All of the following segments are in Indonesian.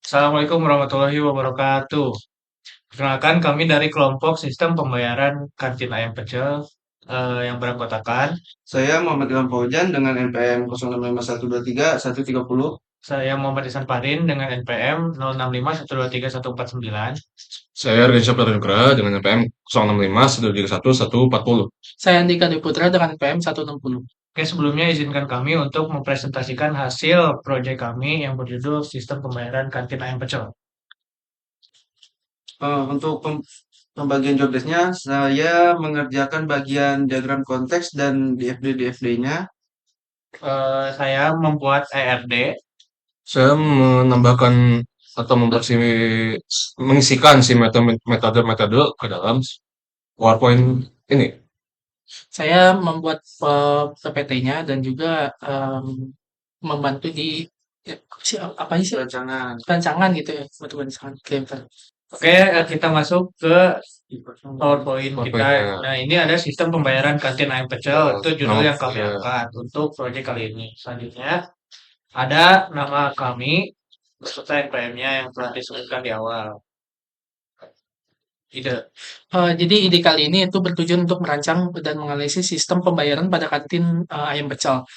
Assalamualaikum warahmatullahi wabarakatuh. Perkenalkan kami dari kelompok sistem pembayaran kantin ayam pecel yang beranggotakan. Saya Muhammad Ilham Fauzan dengan NPM 065123 130. Saya Muhammad Ihsan Fahrin dengan NPM 0651231149. Saya Reza Pranugraha dengan NPM 065 131 140. Saya Andika Dwi Putra dengan PM 160. Oke, sebelumnya izinkan kami untuk mempresentasikan hasil proyek kami yang berjudul Sistem Pembayaran Kantin Ayam Pecel. Untuk pembagian job desk-nya, saya mengerjakan bagian diagram konteks dan DFD-DFD-nya. Saya membuat ERD. Saya menambahkan atau mengisikan si metode-metode ke dalam PowerPoint ini. Saya membuat PPT-nya dan juga membantu di apa sih rancangan gitu ya, betul rancangan. Oke, kita masuk ke PowerPoint kita. PowerPoint-nya. Nah, ini ada sistem pembayaran kantin ayam pecel. Itu judul yang kami Ya. angkat untuk proyek kali ini. Selanjutnya, ada nama kami beserta NPM-nya yang telah disebutkan di awal. Ide. Jadi ide kali ini itu bertujuan untuk merancang dan menganalisis sistem pembayaran pada kantin ayam pecel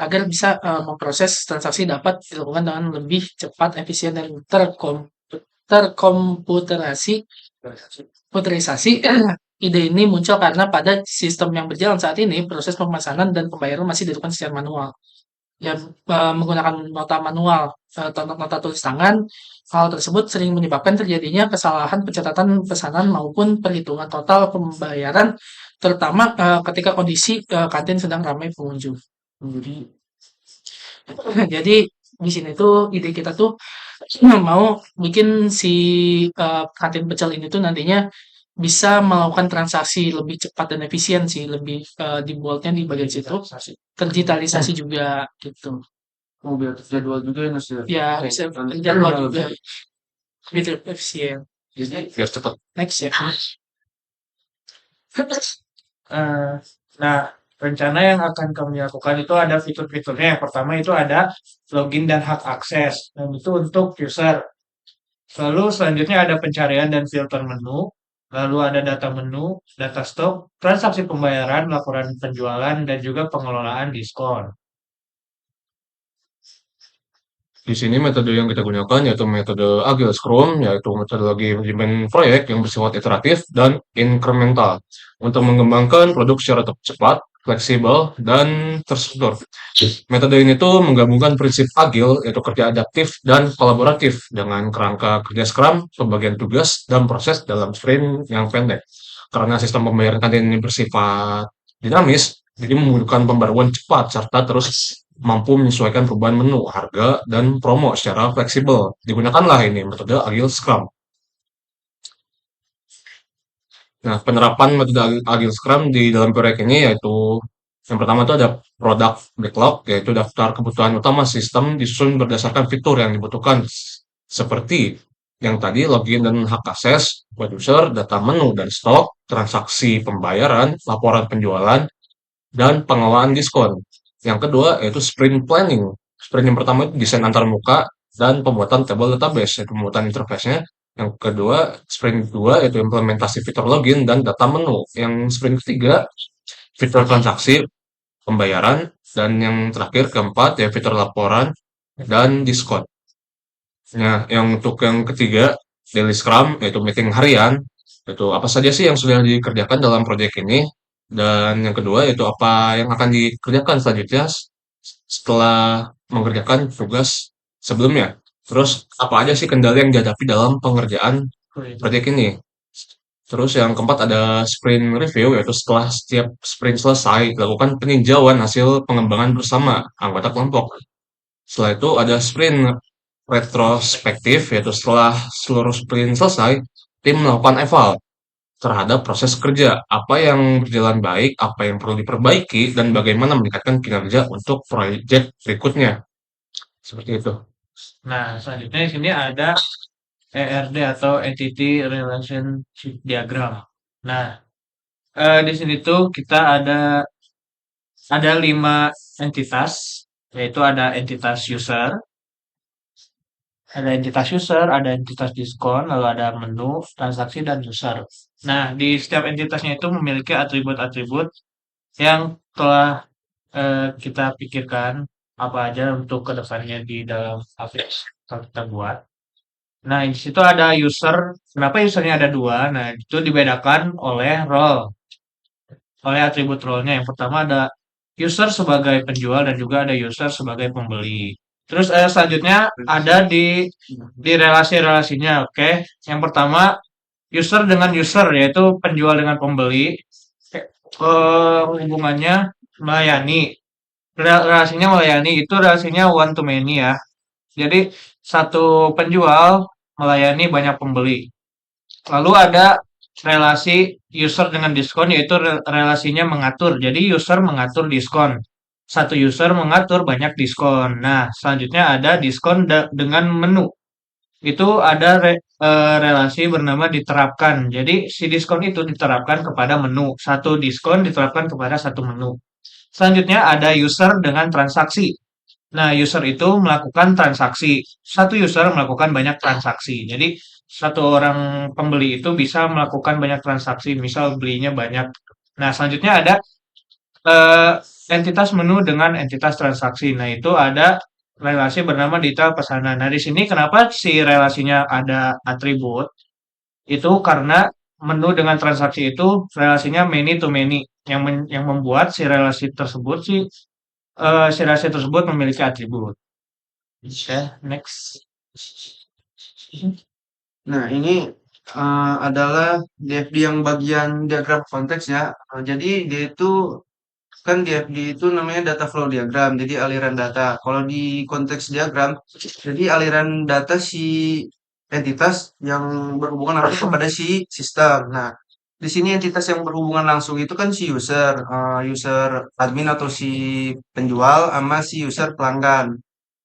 agar bisa memproses transaksi dapat dilakukan dengan lebih cepat, efisien dan terkomputerisasi. Ide ini muncul karena pada sistem yang berjalan saat ini proses pemesanan dan pembayaran masih dilakukan secara manual. Yang menggunakan nota manual, nota tulis tangan. Hal tersebut sering menyebabkan terjadinya kesalahan pencatatan pesanan maupun perhitungan total pembayaran, terutama ketika kondisi kantin sedang ramai pengunjung. Jadi, jadi di sini tuh ide kita tuh mau bikin si kantin pecel ini tuh nantinya bisa melakukan transaksi lebih cepat dan efisien sih, lebih dibuatnya di bagian situ, terdigitalisasi juga gitu. Oh, biar terjadwal juga ya, Mas ya. Ya, bisa terjadwal juga, lebih efisien. Jadi, Biar cepat. Next ya. Eh, nah, rencana yang akan kami lakukan itu ada fitur-fiturnya. Yang pertama itu ada login dan hak akses. Dan itu untuk user. Lalu selanjutnya ada pencarian dan filter menu. Lalu ada data menu, data stok, transaksi pembayaran, laporan penjualan, dan juga pengelolaan diskon. Di sini metode yang kita gunakan yaitu metode Agile Scrum, yaitu metodologi manajemen proyek yang bersifat iteratif dan inkremental untuk mengembangkan produk secara cepat, fleksibel, dan terstruktur. Metode ini tuh menggabungkan prinsip Agile, yaitu kerja adaptif dan kolaboratif dengan kerangka kerja Scrum, pembagian tugas, dan proses dalam sprint yang pendek. Karena sistem pembayaran kantin ini bersifat dinamis, jadi membutuhkan pembaruan cepat serta terus mampu menyesuaikan perubahan menu, harga, dan promo secara fleksibel. Digunakanlah ini metode Agile Scrum. Nah, penerapan metode Agile Scrum di dalam proyek ini yaitu yang pertama itu ada product backlog, yaitu daftar kebutuhan utama sistem disusun berdasarkan fitur yang dibutuhkan seperti yang tadi login dan hak akses, web user, data menu dan stok, transaksi pembayaran, laporan penjualan, dan pengelolaan diskon. Yang kedua yaitu sprint planning. Sprint yang pertama itu desain antar muka dan pembuatan table database, yaitu pembuatan interface-nya. Yang kedua, sprint kedua yaitu implementasi fitur login dan data menu. Yang sprint ketiga, fitur transaksi, pembayaran, dan yang terakhir keempat ya fitur laporan dan diskon. Nah, yang untuk yang ketiga, daily scrum, yaitu meeting harian, itu apa saja sih yang sudah dikerjakan dalam proyek ini, dan yang kedua yaitu apa yang akan dikerjakan selanjutnya setelah mengerjakan tugas sebelumnya. Terus apa aja sih kendala yang dihadapi dalam pengerjaan proyek ini. Terus yang keempat ada sprint review, yaitu setelah setiap sprint selesai, dilakukan peninjauan hasil pengembangan bersama anggota kelompok. Setelah itu ada sprint retrospektif, yaitu setelah seluruh sprint selesai, tim melakukan eval terhadap proses kerja, apa yang berjalan baik, apa yang perlu diperbaiki, dan bagaimana meningkatkan kinerja untuk proyek berikutnya. Seperti itu. Nah, selanjutnya di sini ada ERD atau Entity Relationship Diagram. Nah, di sini tuh kita ada 5 entitas, yaitu ada entitas user, Ada entitas user, ada entitas diskon, lalu ada menu, transaksi, dan user. Nah, di setiap entitasnya itu memiliki atribut-atribut yang telah kita pikirkan apa aja untuk kedepannya di dalam aplikasi yang kita buat. Nah, di situ ada user. Kenapa usernya ada dua? Nah, itu dibedakan oleh role, oleh atribut role-nya. Yang pertama ada user sebagai penjual dan juga ada user sebagai pembeli. Terus selanjutnya ada di relasi-relasinya. Oke, yang pertama user dengan user yaitu penjual dengan pembeli. Hubungannya melayani. Relasinya melayani itu relasinya one to many ya. Jadi satu penjual melayani banyak pembeli. Lalu ada relasi user dengan diskon yaitu relasinya mengatur. Jadi user mengatur diskon. Satu user mengatur banyak diskon. Nah, selanjutnya ada diskon dengan menu. Itu ada relasi bernama diterapkan. Jadi si diskon itu diterapkan kepada menu. Satu diskon diterapkan kepada satu menu. Selanjutnya ada user dengan transaksi. Nah, user itu melakukan transaksi. Satu user melakukan banyak transaksi. Jadi, satu orang pembeli itu bisa melakukan banyak transaksi. Misal belinya banyak. Nah, selanjutnya ada eh, entitas menu dengan entitas transaksi. Nah, itu ada relasi bernama detail pesanan. Nah, di sini kenapa si relasinya ada atribut? Itu karena menu dengan transaksi itu relasinya many to many. Yang membuat si relasi tersebut si relasi tersebut memiliki atribut. Oke, next. Nah, ini adalah DFD yang bagian diagram konteks ya. Jadi dia itu kan DFD itu namanya data flow diagram, jadi aliran data. Kalau di konteks diagram, jadi aliran data si entitas yang berhubungan langsung kepada si sistem. Nah, di sini entitas yang berhubungan langsung itu kan si user, user admin atau si penjual sama si user pelanggan.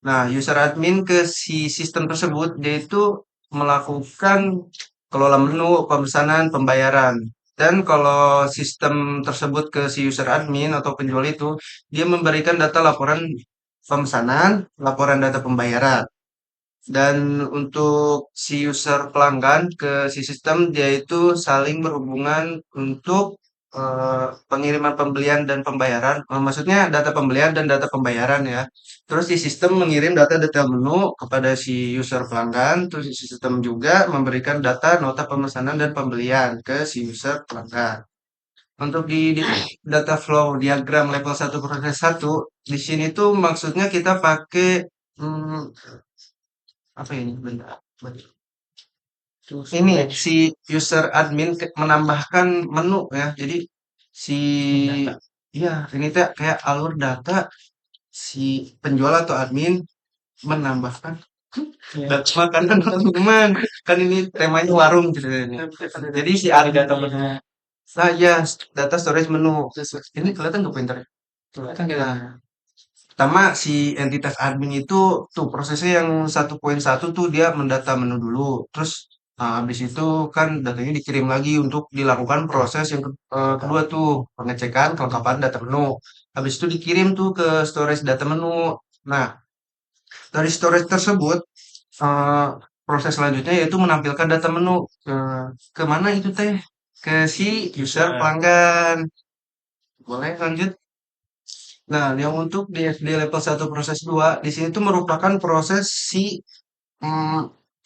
Nah, user admin ke si sistem tersebut dia itu melakukan kelola menu, pemesanan, pembayaran. Dan kalau sistem tersebut ke si user admin atau penjual itu, dia memberikan data laporan pemesanan, laporan data pembayaran. Dan untuk si user pelanggan ke si sistem, dia itu saling berhubungan untuk pengiriman pembelian dan pembayaran. Maksudnya data pembelian dan data pembayaran ya. Terus si sistem mengirim data detail menu kepada si user pelanggan. Terus si sistem juga memberikan data nota pemesanan dan pembelian ke si user pelanggan. Untuk di data flow diagram level 1 proses 1, di sini tuh maksudnya kita pakai apa ini? Bentar. Ini si user admin menambahkan menu ya. Jadi si Data. iya ini teh kayak alur data si penjual atau admin menambahkan Ya. data makanan atau minuman. Kan ini temanya warung gitu ya. Jadi si Ada admin data menu. nah ya data storage menu. Ini kelihatan nggak pointernya? Kelihatan kita. Nah, pertama si entitas admin itu tuh prosesnya yang 1.1 tuh dia mendata menu dulu. Terus habis itu kan datanya dikirim lagi untuk dilakukan proses yang kedua tuh pengecekan kelengkapan data menu. Habis itu dikirim tuh ke storage data menu. Nah, dari storage tersebut eh, proses selanjutnya yaitu menampilkan data menu ke mana itu teh? Ke si user pelanggan. Boleh lanjut? Nah, yang untuk di level 1 proses 2 di sini tuh merupakan proses si hmm,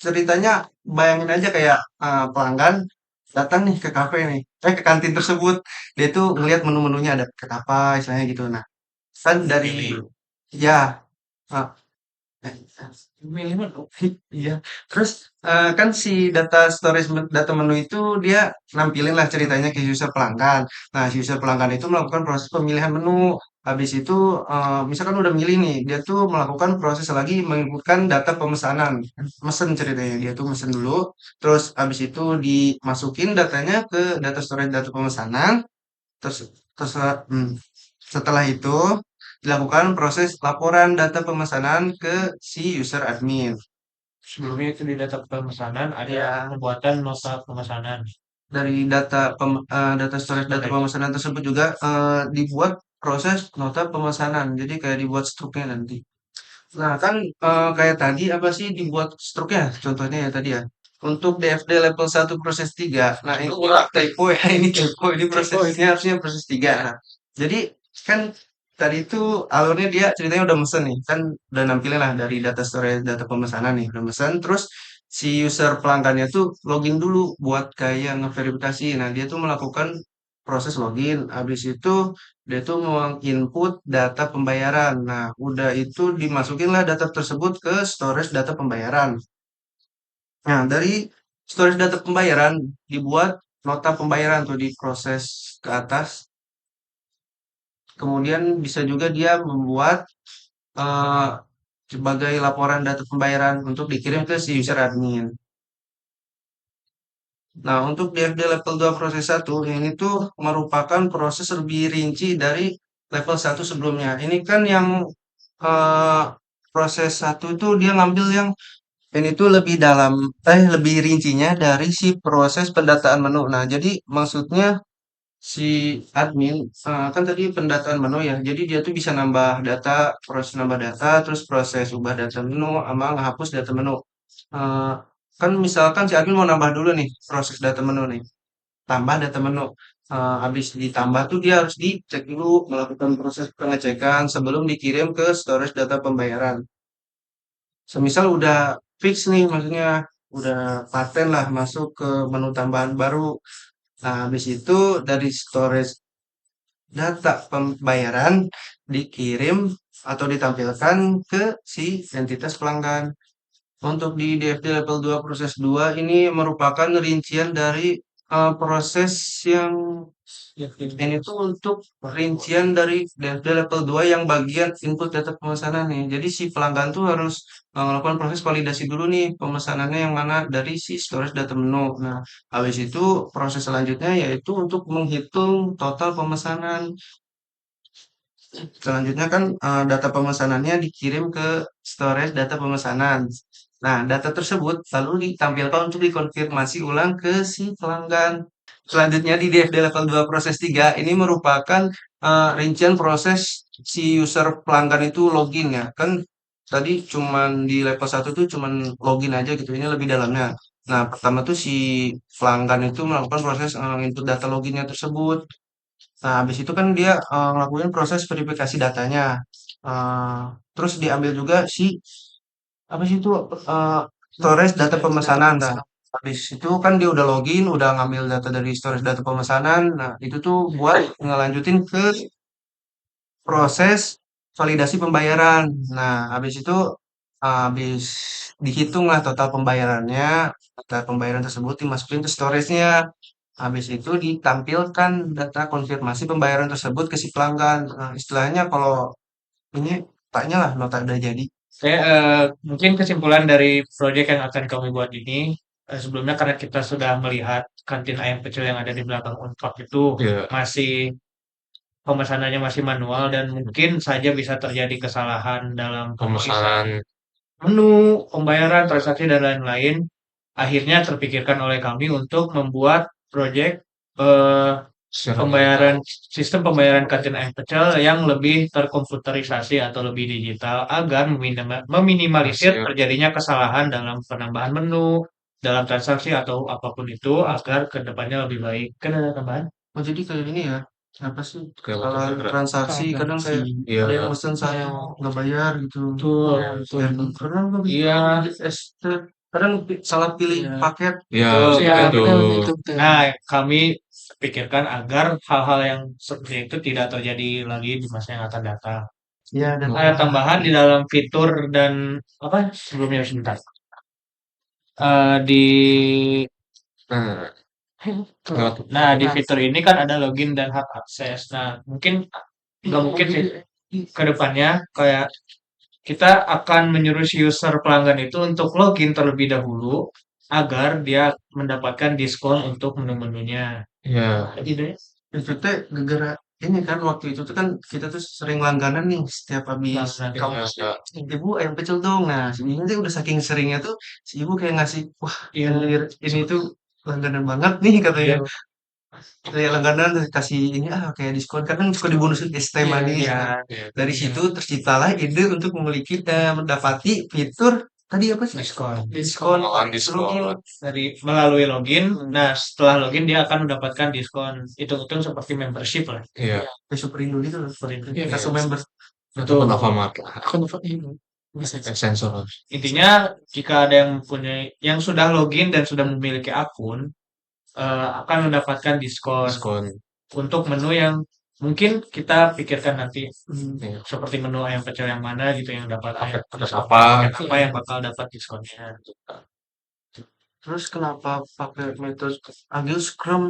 ceritanya bayangin aja kayak pelanggan datang nih ke kafe nih, ke kantin tersebut. Dia tuh ngelihat menu-menunya ada paket apa, istilahnya gitu. Nah, kan dari ya, ah, Milih menu. iya. Terus kan si data storage data menu itu dia nampilin lah ceritanya ke user pelanggan. Nah, si user pelanggan itu melakukan proses pemilihan menu. Habis itu misalkan udah milih nih, dia tuh melakukan proses lagi menginputkan data pemesanan. Mesen ceritanya, dia tuh mesen dulu. Terus habis itu dimasukin datanya ke data storage data pemesanan. Terus terus setelah itu dilakukan proses laporan data pemesanan ke si user admin. Sebelumnya itu di data pemesanan ada Ya, pembuatan nota pemesanan. dari data storage data pemesanan tersebut juga dibuat proses nota pemesanan. Jadi kayak dibuat struknya nanti. Nah kan kayak tadi apa sih dibuat struknya contohnya ya tadi ya. Untuk DFD level 1 proses 3. Nah ini typo ya, ini typo, ini prosesnya harusnya proses 3. Nah, jadi kan tadi itu alurnya dia ceritanya udah mesen nih, kan udah nampilin lah dari data storage, data pemesanan nih, udah mesen, terus si user pelanggannya tuh login dulu buat kayak ngeverifikasi. Nah dia tuh melakukan proses login, habis itu dia tuh menginput data pembayaran. Nah, udah itu dimasukinlah data tersebut ke storage data pembayaran. Nah, dari storage data pembayaran dibuat nota pembayaran tuh diproses ke atas. Kemudian bisa juga dia membuat eh, sebagai laporan data pembayaran untuk dikirim ke si user admin. Nah, untuk DFD level 2 proses 1 ini tuh merupakan proses lebih rinci dari level 1 sebelumnya. Ini kan yang eh, proses 1 itu dia ngambil yang ini tuh lebih dalam, lebih rincinya dari si proses pendataan menu. Nah, jadi maksudnya si admin kan tadi pendataan menu ya. Jadi dia tuh bisa nambah data, proses nambah data, terus proses ubah data menu, sama ngehapus data menu. Eh, kan misalkan si admin mau nambah dulu nih proses data menu nih, tambah data menu. Habis ditambah tuh dia harus dicek dulu, melakukan proses pengecekan sebelum dikirim ke storage data pembayaran. Semisal udah fix nih, maksudnya udah paten lah masuk ke menu tambahan baru. Nah, habis itu dari storage data pembayaran dikirim atau ditampilkan ke si entitas pelanggan. Untuk di DFD level 2 proses 2 ini merupakan rincian dari proses yang ini tuh untuk rincian dari DFD level 2 yang bagian input data pemesanan nih. Jadi si pelanggan tuh harus melakukan proses validasi dulu nih pemesanannya yang mana dari si storage data menu. Nah, habis itu proses selanjutnya yaitu untuk menghitung total pemesanan. Selanjutnya kan data pemesanannya dikirim ke storage data pemesanan. Nah, data tersebut lalu ditampilkan untuk dikonfirmasi ulang ke si pelanggan. Selanjutnya di DFD level 2 proses 3 ini merupakan rincian proses si user pelanggan itu login ya. Kan tadi cuman di level 1 tuh cuman login aja gitu. Ini lebih dalamnya. Nah, pertama tuh si pelanggan itu melakukan proses input data loginnya tersebut. Nah, habis itu kan dia ngelakuin proses verifikasi datanya. Eh, Terus diambil juga si apa sih itu storage data pemesanan. Nah, habis itu kan dia udah login, udah ngambil data dari storage data pemesanan. Nah, itu tuh buat ngelanjutin ke proses validasi pembayaran. Nah, habis itu habis dihitunglah total pembayarannya, total pembayaran tersebut dimasukin ke storage-nya. Habis itu ditampilkan data konfirmasi pembayaran tersebut ke si pelanggan. Nah, istilahnya kalau ini tanya lah nota udah jadi. Oke, mungkin kesimpulan dari proyek yang akan kami buat ini, sebelumnya karena kita sudah melihat kantin ayam kecil yang ada di belakang Unpad itu Iya, masih pemesanannya masih manual dan mungkin saja bisa terjadi kesalahan dalam penulisan pemesanan menu, pembayaran, transaksi dan lain-lain. Akhirnya terpikirkan oleh kami untuk membuat proyek eh, secara pembayaran sistem pembayaran kantin air pecel yang lebih terkomputerisasi atau lebih digital agar meminimalisir hasil. terjadinya kesalahan dalam penambahan menu, dalam transaksi atau apapun itu agar kedepannya lebih baik. Kan ada tambahan? Oh, jadi kayak ini ya. Apa sih? Kayak waktu Kesalahan kira. transaksi kadang kayak Iya, ada yang pesen satu nggak bayar gitu. Betul, Ya, betul, Dan betul. kadang Iya, kadang salah pilih ya, paket. iya, betul, ya, itu. betul. betul, itu betul. Nah, kami pikirkan agar hal-hal yang seperti itu tidak terjadi lagi di masa yang akan datang. Ya, dan Ada tambahan di dalam fitur dan apa sebelumnya sebentar. Di Nah, lewat nah di Nah, fitur ini kan ada login dan hak akses. Nah, mungkin nggak mungkin sih ke depannya kayak kita akan menyuruh si user pelanggan itu untuk login terlebih dahulu agar dia mendapatkan diskon untuk menu-menunya. ya, Jadi deh, itu teh gara ini kan waktu itu tuh kan kita tuh sering langganan nih setiap habis langganan. kamu ya, ibu ayam pecel dong. Nah, si ibu tuh udah saking seringnya tuh si ibu kayak ngasih, wah Iya, anjir ini tuh langganan banget nih katanya. iya. Kayak langganan terus kasih ini kayak diskon kadang suka dibonusin ST Iya, Money iya. kan. Iya. Dari situ terciptalah ide untuk mendapati fitur tadi apa sih? Diskon. Diskon Pengenalan login. diskon. Melalui login. Nah, setelah login dia akan mendapatkan diskon. Hitung-hitung seperti membership lah. Iya. Kayak Superindo gitu loh. Iya, Kartu member. Atau Alfamart lah. akun ini bisa. Sensor. Intinya jika ada yang mempunyai yang sudah login dan sudah memiliki akun akan mendapatkan diskon Diskon. untuk menu yang mungkin kita pikirkan nanti Iya. seperti menu ayam pecel yang mana gitu yang dapat Paket paket apa. apa yang bakal dapat diskonnya. Terus kenapa pakai metode Agile Scrum?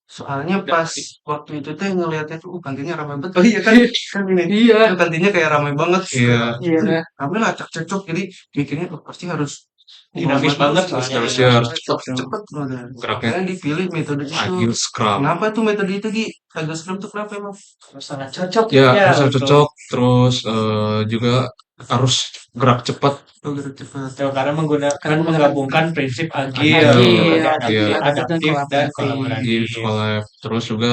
Soalnya Udah pas sih. waktu itu teh ngelihatnya tuh kantinnya ramai banget. Oh iya kan? Kan ini. Iya. Itu kantinnya kayak ramai banget. Iya. Iya. Ramai lah cocok. Jadi mikirnya pasti harus Dinamis banget soalnya. Harusnya harus cepet banget. geraknya Makanya dipilih metode itu. Agile Scrum. Kenapa tuh metode itu Gi? Agile Scrum tuh kenapa emang? Sangat cocok Ya, ya harus untuk- cocok. Terus juga harus gerak cepat. Oh, gerak cepat. karena menggabungkan prinsip agil, Agil, Iya. adaptif dan Di kolaboratif. collab. Terus juga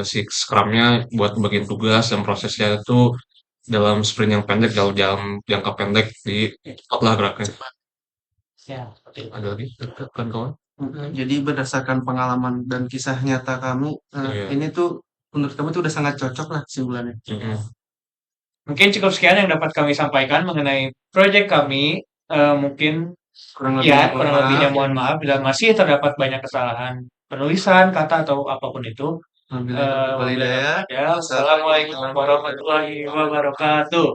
si Scrum-nya buat bagian tugas dan prosesnya itu dalam sprint yang pendek, dalam jangka pendek di cepat lah geraknya. Ya, seperti itu. Ada lagi kan kawan? Jadi berdasarkan pengalaman dan kisah nyata kami, Iya. ini tuh menurut kami tuh udah sangat cocok lah kesimpulannya. Mm-mm. Mungkin cukup sekian yang dapat kami sampaikan mengenai proyek kami. Mungkin Kurang ya, lebihnya kurang mohon lebihnya maaf. mohon maaf bila masih terdapat banyak kesalahan penulisan, kata atau apapun itu. Wabillahi taufiq wal hidayah. Assalamualaikum warahmatullahi wabarakatuh.